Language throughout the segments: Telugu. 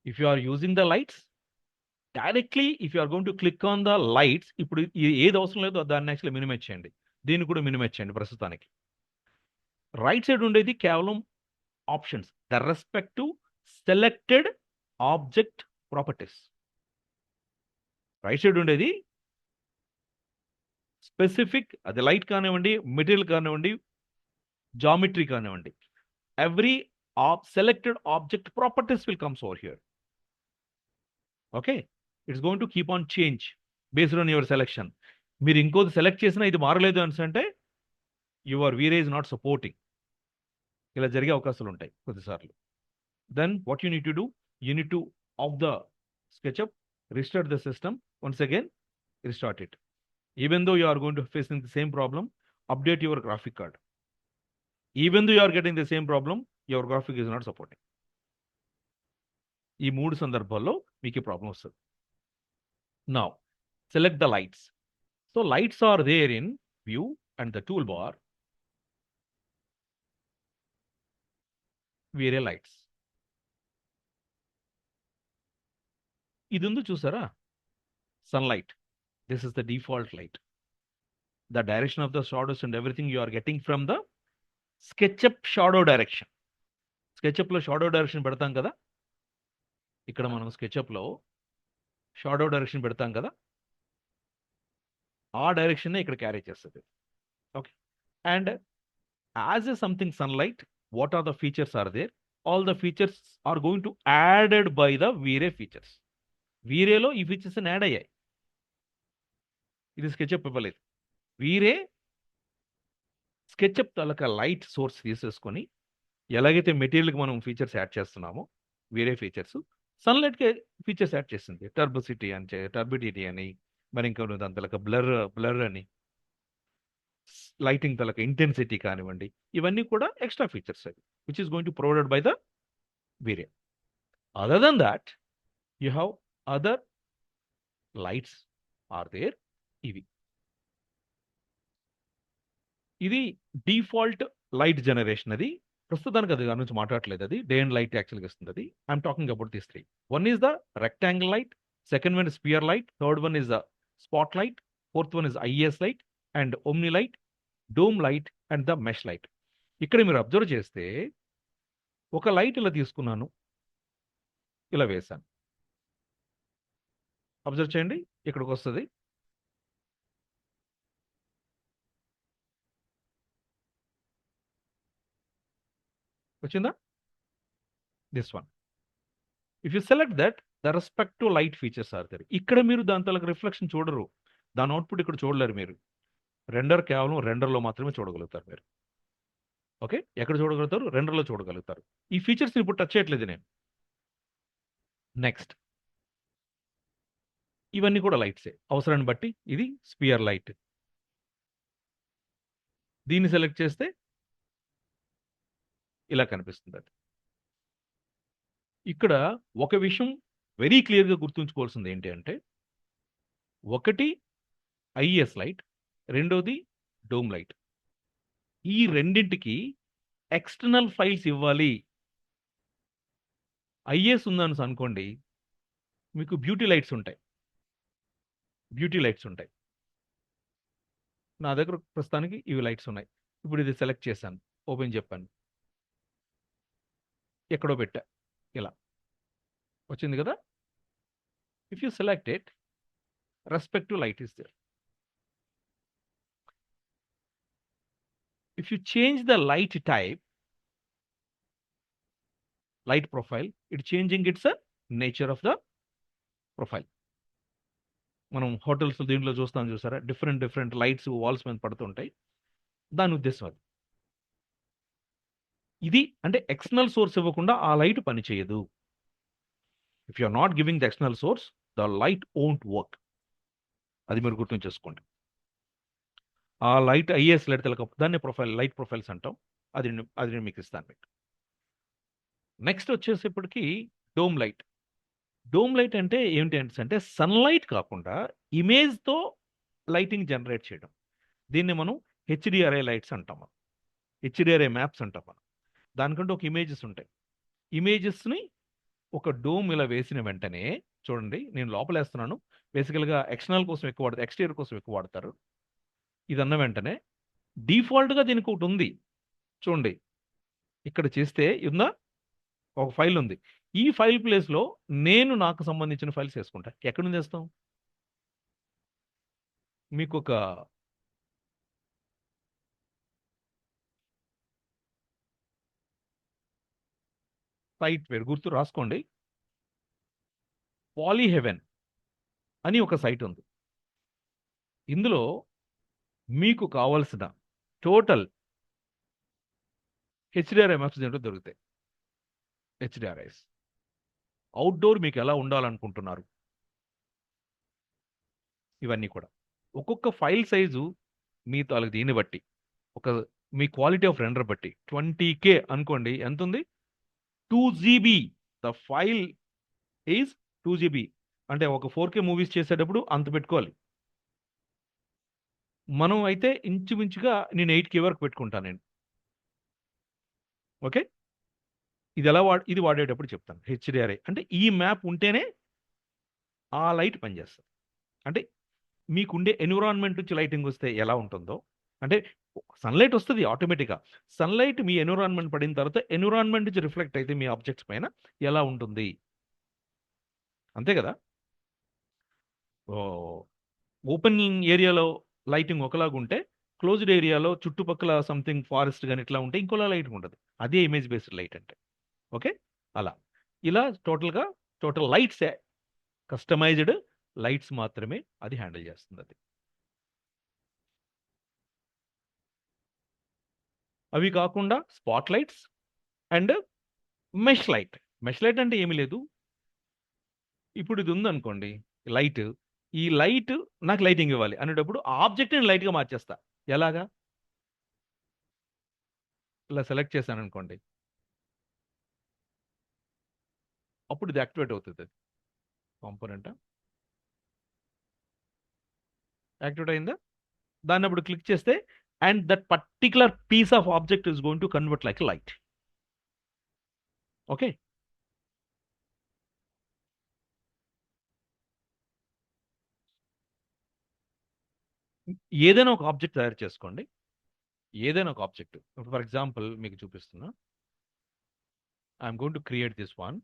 If you are using the lights, directly if you are going to click on the lights, ఇప్పుడు ఏది అవసరం లేదో దాన్ని యాక్చువల్లీ మినిమైజ్ చేయండి. దీన్ని కూడా మినిమైజ్ చేయండి ప్రస్తుతానికి. రైట్ సైడ్ ఉండేది కేవలం options. The respective selected object properties. Right side ఉండేది స్పెసిఫిక్, అది లైట్ కానివ్వండి, మెటీరియల్ కానివ్వండి, జామెట్రీ కానివ్వండి. Every selected object properties will comes over here. Okay, it's going to keep on change based on your selection. మీరు ఇంకోది సెలెక్ట్ చేసినా ఇది మారలేదు అని అంటే యువర్ వీరే ఇస్ నాట్ సపోర్టింగ్. ఇలా జరిగే అవకాశాలు ఉంటాయి కొద్దిసార్లు. Then what you need to do, you need to off the SketchUp, restart the system, once again restart it. Even though you are going to facing the same problem, update your graphic card. Even though you are getting the same problem, your graphic is not supporting. ఈ 3 సందర్భాల్లో మీకు ఈ ప్రాబ్లం వస్తుంది. Now, select the lights. So lights are there in view and the toolbar. వేరే లైట్స్. ఇది ఉంది చూసారా, sunlight. This is the default light. The direction of the shadows and everything you are getting from the SketchUp shadow direction. SketchUp లో షాడో డైరెక్షన్ పెడతాం కదా, ఇక్కడ మనం SketchUp లో షాడో డైరెక్షన్ పెడతాం కదా, ఆ డైరెక్షన్ ఇక్కడ క్యారీ చేస్తుంది. Okay, and as a something sunlight, what are the features are there? All the features are going to added by the V-Ray features. V-Ray లో ఈ ఫీచర్స్ యాడ్ అయ్యాయి. ఇది SketchUp ఇవ్వలేదు. V-Ray SketchUp తాలూకా లైట్ సోర్స్ తీసేసుకొని ఎలాగైతే మెటీరియల్కి మనం ఫీచర్స్ యాడ్ చేస్తున్నామో V-Ray ఫీచర్స్ సన్లైట్కి ఫీచర్స్ యాడ్ చేసింది. టర్బోసిటీ అని, టర్బిడిటీ అని, మరి ఇంకా దాని తాలూకా బ్లర్ అని, లైటింగ్ తలక ఇంటెన్సిటీ కానివ్వండి, ఇవన్నీ కూడా ఎక్స్ట్రా ఫీచర్స్ అవి which is going to provided by the V-Ray. Other then that you have other lights are there. ఇది డిఫాల్ట్ లైట్ జనరేషన్. అది ప్రస్తుతానికి అది దాని నుంచి మాట్లాడలేదు. అది డే అండ్ లైట్ యాక్చువల్గా ఇస్తుంది. అది I'm talking about this 3. One is the rectangle light, second one is sphere light, third one is the spot light, fourth one is IES light and omni light, dome light and the mesh light. ఇక్కడ మీరు అబ్జర్వ్ చేస్తే ఒక లైట్ ఇలా తీసుకున్నాను, ఇలా వేశాను. అబ్జర్వ్ చేయండి, ఇక్కడికి వస్తుంది. వచ్చిందా? This one. If you select that, the respective light features are there. ఇక్కడ మీరు దాని తలకు రిఫ్లెక్షన్ చూడరు, దాని అవుట్పుట్ ఇక్కడ చూడలేరు మీరు. రెండర్ కేవలం రెండర్లో మాత్రమే చూడగలుగుతారు మీరు. ఓకే, ఎక్కడ చూడగలుగుతారు? రెండర్లో చూడగలుగుతారు. ఈ ఫీచర్స్ ఇప్పుడు టచ్ చేయట్లేదు నేను. నెక్స్ట్, ఇవన్నీ కూడా లైట్సే అవసరాన్ని బట్టి. ఇది స్పియర్ లైట్, దీన్ని సెలెక్ట్ చేస్తే ఇలా కనిపిస్తుంది. అది ఇక్కడ ఒక విషయం వెరీ క్లియర్గా గుర్తుంచుకోవాల్సింది ఏంటి అంటే, ఒకటి IES లైట్, రెండోది డోమ్ లైట్. ఈ రెండింటికి ఎక్స్టర్నల్ ఫైల్స్ ఇవ్వాలి. IES ఉందని అనుకోండి, మీకు బ్యూటీ లైట్స్ ఉంటాయి. నా దగ్గర ప్రస్తుతానికి ఇవి లైట్స్ ఉన్నాయి. ఇప్పుడు ఇది సెలెక్ట్ చేశాను, ఓపెన్ చెప్పాను, ఎక్కడో పెట్టా, ఇలా వచ్చింది కదా. If you select it, respective light is there. If you change the light type, light profile, it changing its nature of the profile. మనం హోటల్స్ దీంట్లో చూస్తాం చూసారా, డిఫరెంట్ లైట్స్ వాల్స్ మీద పడుతుంటాయి. దాని ఉద్దేశం అది. ఇది అంటే ఎక్స్టర్నల్ సోర్స్ ఇవ్వకుండా ఆ లైట్ పని చేయదు. If you are not giving the external source, the light won't work. అది మీరు గుర్తుంచేసుకోండి. ఆ లైట్ IES లైట్ దాన్ని లైట్ ప్రొఫైల్స్ అంటాం. అది నేను మీకు ఇస్తాను మీకు. నెక్స్ట్ వచ్చేసేపటికి డోమ్ లైట్. డోమ్ లైట్ అంటే ఏంటి అంటే సన్లైట్ కాకుండా ఇమేజ్తో లైటింగ్ జనరేట్ చేయడం. దీన్ని మనం HDRI లైట్స్ అంటాం, మనం HDRI మ్యాప్స్ అంటాం మనం. దానికంటే ఒక ఇమేజెస్ ఉంటాయి. ఇమేజెస్ని ఒక డోమ్ ఇలా వేసిన వెంటనే చూడండి, నేను లోపలేస్తున్నాను. బేసికల్‌గా ఎక్స్టర్నల్ కోసం ఎక్కువ వాడతారు. ఎక్స్‌టిరియర్ కోసం ఎక్కువ వాడతారు. ఇదన్న వెంటనే డిఫాల్ట్‌గా దీనికొకటుంది. చూడండి. ఇక్కడ చేస్తే ఉందా? ఒక ఫైల్ ఉంది. ఈ ఫైల్ ప్లేస్‌లో నేను నాకు సంబంధించిన ఫైల్స్ యేసుకుంటా. ఎక్కడి నుంచి తెస్తాం? మీకొక సైట్ పేరు గుర్తు రాసుకోండి. పాలీహెవెన్ అని ఒక సైట్ ఉంది. ఇందులో మీకు కావాల్సిన టోటల్ హెచ్‌డిఆర్‌ఎంఎఫ్స్ దీంట్లో దొరుకుతాయి. హెచ్‌డిఆర్‌ఐస్. ఔట్‌డోర్ మీకెలా ఉండాలనుకుంటున్నారు? ఇవన్నీ కూడా. ఒక్కొక్క ఫైల్ సైజు మీ తాలూకు దీన్ని బట్టి, ఒక మీ క్వాలిటీ ఆఫ్ రెండర్ బట్టి 20K అనుకోండి. ఎంతుంది? 2 GB. The file is 2 GB. అంటే ఒక 4K మూవీస్ చేసేటప్పుడు అంత పెట్టుకోవాలి. మనం అయితే ఇంచుమించుగా నేను 8K వరకు పెట్టుకుంటానండి. ఓకే. ఇది వాడేటప్పుడు చెప్తాను. హెచ్‌డిఆర్‌ఐ అంటే ఈ మ్యాప్ ఉంటేనే ఆ లైట్ పనిచేస్తది. అంటే మీకుండే ఎన్విరాన్మెంట్ నుంచి లైటింగ్ వస్తే ఎలా ఉంటుందో, అంటే సన్‌లైట్ వస్తది ఆటోమేటిక్‌గా. సన్‌లైట్ మీ ఎన్విరాన్మెంట్ పడిన తర్వాత ఎన్విరాన్మెంట్ నుంచి రిఫ్లెక్ట్ అయితే మీ ఆబ్జెక్ట్స్ పైన ఎలా ఉంటుంది? అంతే గదా! ఓహ్! ఓపెన్ ఏరియాలో లైటింగ్ ఒకలాగుంటే, క్లోజ్డ్ ఏరియాలో చుట్టుపక్కల సంథింగ్ ఫారెస్ట్ గాని ఇట్లా ఉంటే ఇంకోలా లైటింగ్ ఉంటది. అదే ఇమేజ్ బేస్డ్ లైట్ అంటే. ఓకే. అలా. ఇలా టోటల్ లైట్సే కస్టమైజ్డ్ లైట్స్ మాత్రమే అది హ్యాండిల్ చేస్తుందది. అవి కాకుండా spot lights and mesh light. Mesh light అంటే ఏమి లేదు. ఇప్పుడు ఇది ఉందనుకోండి లైట్. ఈ లైట్ నాకు లైటింగ్ ఇవ్వాలి అనేటప్పుడు ఆ ఆబ్జెక్ట్‌ని నేను లైట్‌గా మార్చేస్తా. ఎలాగా? ఇలా సెలెక్ట్ చేశాననుకోండి. అప్పుడు ఇది యాక్టివేట్ అవుతదది. కాంపోనెంటా? యాక్టివేట్ అయిందా? దాన్నప్పుడు క్లిక్ చేస్తే and that particular piece of object is going to convert like a light. Okay. ఏదైనా ఒక ఆబ్జెక్ట్ తయారు చేసుకోండి. ఏదైనా ఒక ఆబ్జెక్ట్. ఫర్ ఎగ్జాంపుల్ మీకు చూపిస్తున్నా. I am going to create this one.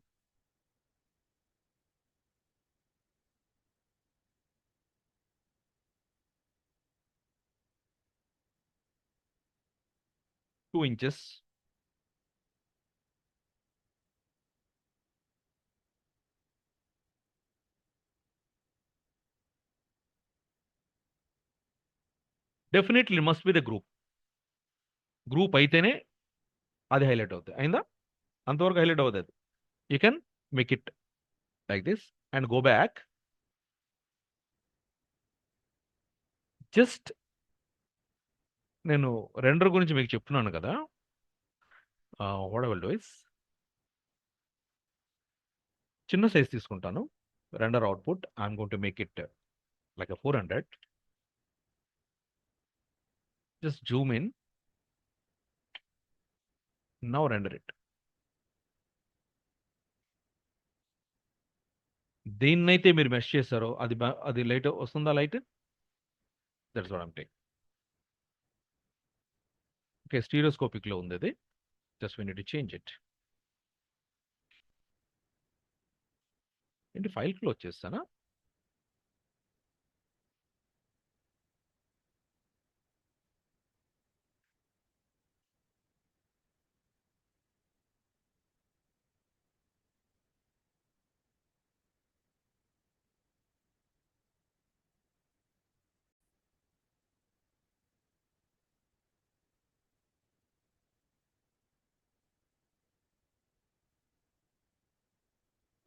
2 inches. Definitely must be the group. Group అయితేనే అది హైలైట్ అవుద్ది. అయిందా? అంతవరకు హైలైట్ అవ్వదది. You can make it like this and go back. Just నేను రెండర్ గురించి మీకు చెప్తున్నాను కదా! What I will do is చిన్న సైజ్ తీసుకుంటాను. Render output I am going to make it like a 400. Just zoom in. Now render it. దేన్నైతే మీరు మెష్ చేసారో అది లైట్ వస్తుందా light? That's what I am taking. Okay. స్టీరియోస్కోపిక్‌లో ఉందది. Just we need to change it. ఏంటి ఫైల్ క్లోజ్ చేస్తానా?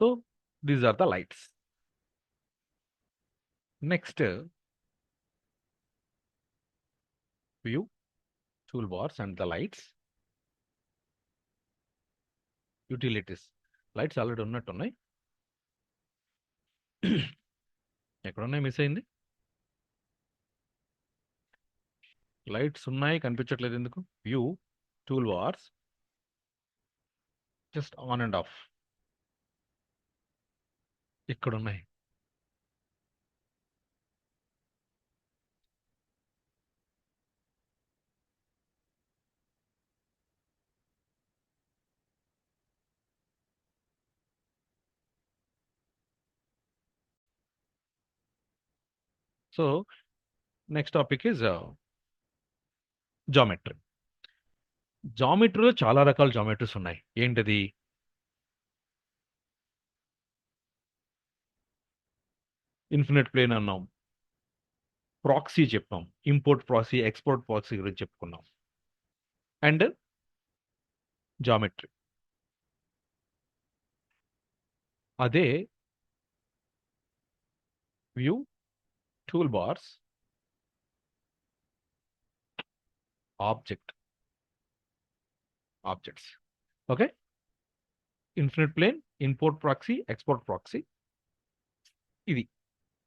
So these are the lights. Next view, tool bars and the lights. Utilities. Lights already ఉన్నట్టున్నాయి. ఎక్కడున్నాయి మిస్ అయింది? లైట్స్ ఉన్నాయి కనిపించట్లేదు ఎందుకు? View, tool bars, just on and off. ఇక్కడ ఉన్నాయి. So next topic is geometry. జామెట్రీలో చాలా రకాల జామెట్రీస్ ఉన్నాయి. ఏంటది? ఇన్ఫినిట్ ప్లేన్ అన్నాం, ప్రాక్సీ చెప్పాం, ఇంపోర్ట్ ప్రాక్సీ, ఎక్స్పోర్ట్ ప్రాక్సీ గురించి చెప్పుకున్నాం, అండ్ జామెట్రీ. అదే view, tool bars, objects. Okay, infinite plane, import proxy, export proxy,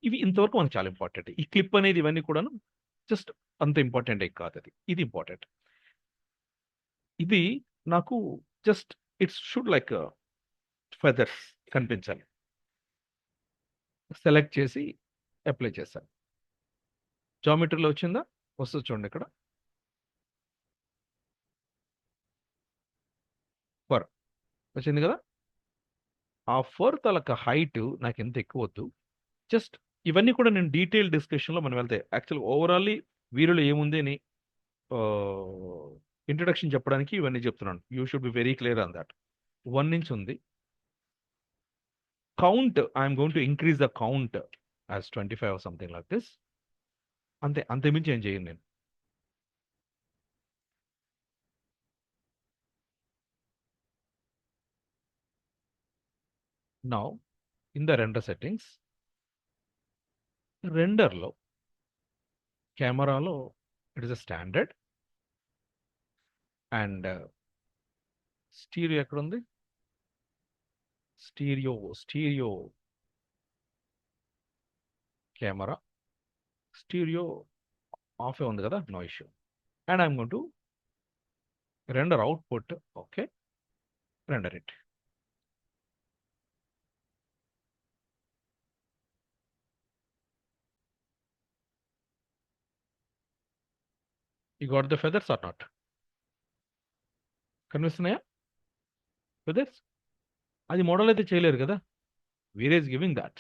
ఇవి ఇంతవరకు మనకు చాలా ఇంపార్టెంట్. ఈ క్లిప్ అనేది ఇవన్నీ కూడాను జస్ట్ అంత ఇంపార్టెంట్ కాదు. ఇది ఇంపార్టెంట్. ఇది నాకు just it's should like feathers కనిపించాలి. సెలెక్ట్ చేసి అప్లై చేశాను. జామెట్రీలో వచ్చిందా? వస్తుంది చూడండి ఇక్కడ. ఫర్ వచ్చింది కదా. ఆ ఫర్ తలక హైట్ నాకు ఎంత ఎక్కువ వద్దు. జస్ట్ ఇవన్నీ కూడా నేను డీటెయిల్ డిస్కషన్లో మనం వెళ్తాయి. యాక్చువల్గా ఓవరాల్లీ వీరిలో ఏముంది అని ఇంట్రడక్షన్ చెప్పడానికి ఇవన్నీ చెప్తున్నాను. You should be very clear on that. 1 నుంచి ఉంది. Count, I'm going to increase the count as 25 or something like this. అంతేమించి ఏం చేయను నేను. Now in the render settings, రెండర్లో కెమెరాలో it is a standard and stereo ఎక్కడ ఉంది? స్టీరియో కెమెరా, స్టీరియో ఆఫ్ ఉంది కదా, no issue. And I'm going to render output. Okay, render it. You got the feathers or not? కనిపిస్తున్నాయా feathers? అది మోడల్ అయితే చేయలేరు కదా. Where is giving that.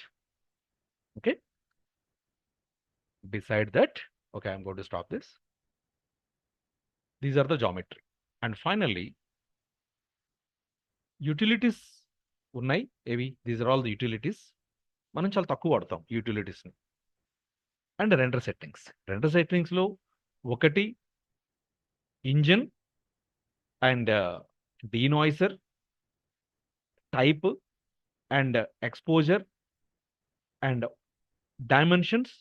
Okay, beside that, okay, I'm going to stop this. These are the geometry. And finally, utilities ఉన్నాయి. ఏవి? These are all the utilities. మనం చాలా తక్కువ వాడతాం యూటిలిటీస్ని. And render settings. రెండర్ సెట్టింగ్స్లో ఒకటి engine and denoiser, type and exposure and dimensions.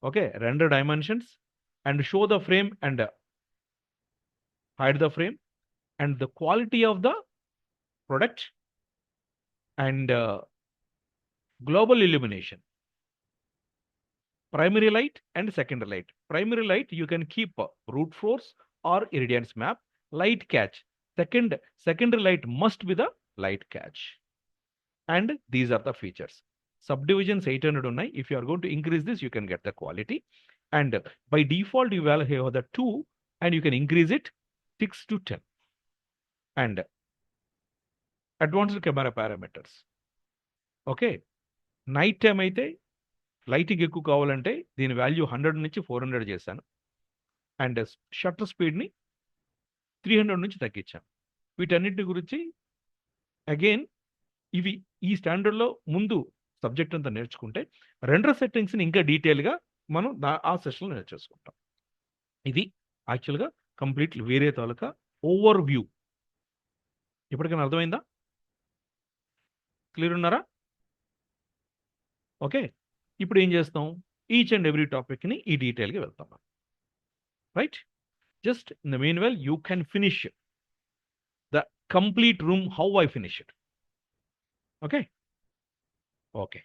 Okay, render dimensions and show the frame and hide the frame and the quality of the product and global illumination, primary light and secondary light. Primary light you can keep root force or irradiance map. Light catch, secondary light must be the light catch. And these are the features. Subdivisions 800 unnai. If you are going to increase this, you can get the quality. And by default you will have the 2 and you can increase it 6 to 10. And advanced camera parameters. Okay, night time అయితే లైటింగ్ ఎక్కువ కావాలంటే దీని వాల్యూ 100 నుంచి 400 చేశాను. అండ్ షట్టర్ స్పీడ్ని 300 నుంచి తగ్గించాను. వీటన్నిటి గురించి అగైన్ ఇవి ఈ స్టాండర్డ్లో ముందు సబ్జెక్ట్ అంతా నేర్చుకుంటే రెండర్ సెట్టింగ్స్ని ఇంకా డీటెయిల్గా మనం ఆ సెషన్లో నేర్చేసుకుంటాం. ఇది యాక్చువల్గా కంప్లీట్ వేరే తాలూకా ఓవర్ వ్యూ. ఇప్పటికైనా అర్థమైందా? క్లియర్ ఉన్నారా? ఓకే, ఇప్పుడు ఏం చేస్తాం? ఈచ్ అండ్ ఎవ్రీ టాపిక్ని ఈ డీటెయిల్గా వెళ్తాం. Right, just in the mean well you can finish the complete room how I finish it. Okay,